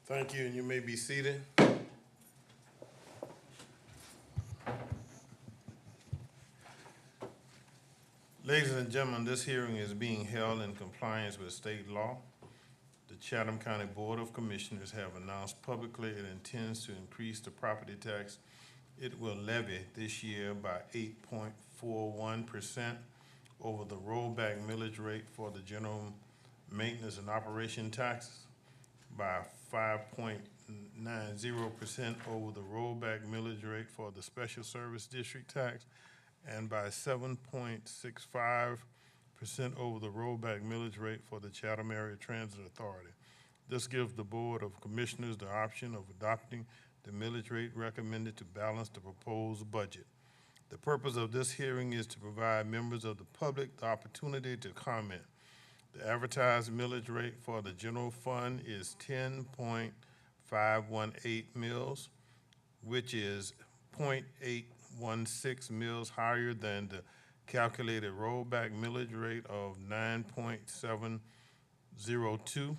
Thank you, and you may be seated. Ladies and gentlemen, this hearing is being held in compliance with state law. The Chatham County Board of Commissioners have announced publicly it intends to increase the property tax it will levy this year by 8.41% over the rollback millage rate for the general maintenance and operation taxes, by 5.90% over the rollback millage rate for the special service district tax, and by 7.65% over the rollback millage rate for the Chatham Area Transit Authority. This gives the Board of Commissioners the option of adopting the millage rate recommended to balance the proposed budget. The purpose of this hearing is to provide members of the public the opportunity to comment. The advertised millage rate for the general fund is 10.518 mils, which is 0.816 mils higher than the calculated rollback millage rate of 9.702.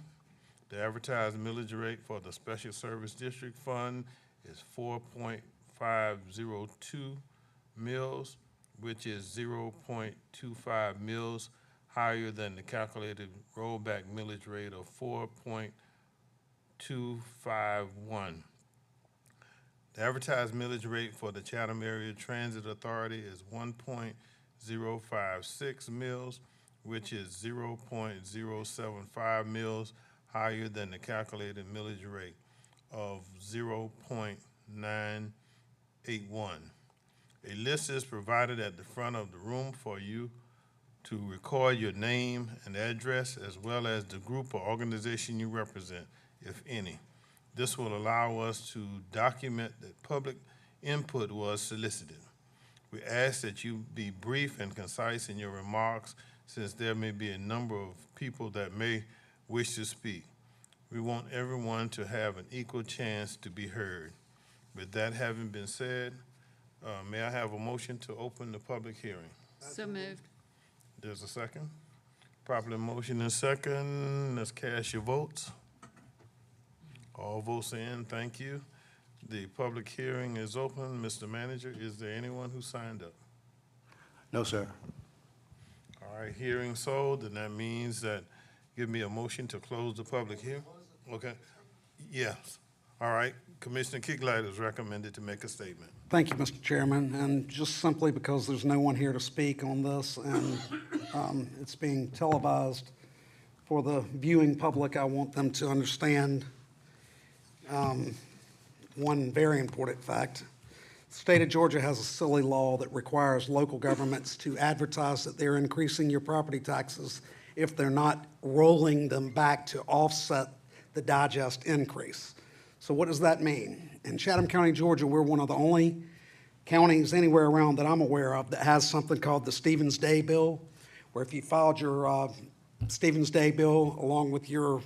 The advertised millage rate for the Special Service District Fund is 4.502 mils, which is 0.25 mils higher than the calculated rollback millage rate of 4.251. The advertised millage rate for the Chatham Area Transit Authority is 1.056 mils, which is 0.075 mils higher than the calculated millage rate of 0.981. A list is provided at the front of the room for you to record your name and address, as well as the group or organization you represent, if any. This will allow us to document that public input was solicited. We ask that you be brief and concise in your remarks, since there may be a number of people that may wish to speak. We want everyone to have an equal chance to be heard. With that having been said, may I have a motion to open the public hearing? So moved. There's a second. Properly motion and second. Let's cast your votes. All votes in, thank you. The public hearing is open. Mr. Manager, is there anyone who signed up? No, sir. All right, hearing so, then that means that, give me a motion to close the public hearing. Okay, yes. All right, Commissioner Kicklight is recommended to make a statement. Thank you, Mr. Chairman, and just simply because there's no one here to speak on this and it's being televised for the viewing public, I want them to understand one very important fact. The state of Georgia has a silly law that requires local governments to advertise that they're increasing your property taxes if they're not rolling them back to offset the digest increase. So what does that mean? In Chatham County, Georgia, we're one of the only counties anywhere around that I'm aware of that has something called the Stevens Day Bill, where if you filed your Stevens Day Bill along with your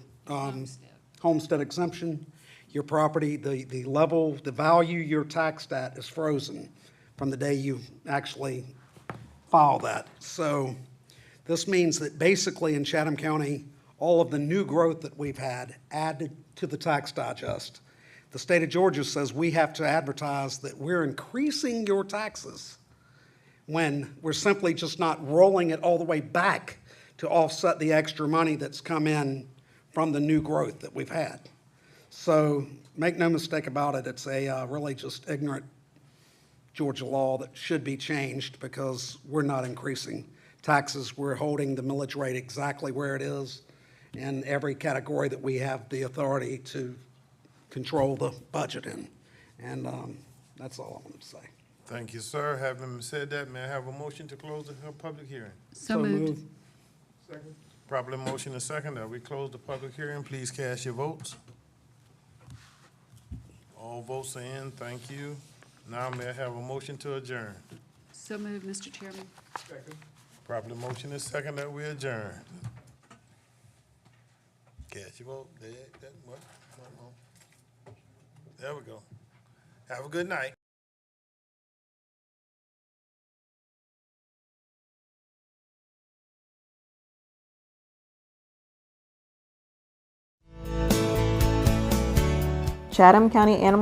homestead exemption, your property, the level, the value you're taxed at is frozen from the day you actually file that. So this means that basically in Chatham County, all of the new growth that we've had added to the tax digest. The state of Georgia says we have to advertise that we're increasing your taxes when we're simply just not rolling it all the way back to offset the extra money that's come in from the new growth that we've had. So make no mistake about it, it's a really just ignorant Georgia law that should be changed because we're not increasing taxes. We're holding the millage rate exactly where it is in every category that we have the authority to control the budget in. And that's all I wanted to say. Thank you, sir. Having said that, may I have a motion to close the public hearing? So moved. Second. Properly motion and second that we close the public hearing. Please cast your votes. All votes are in, thank you. Now may I have a motion to adjourn? So moved, Mr. Chairman. Second. Properly motion and second that we adjourn. Cast your vote. There we go. Have a good night. Chatham County Animal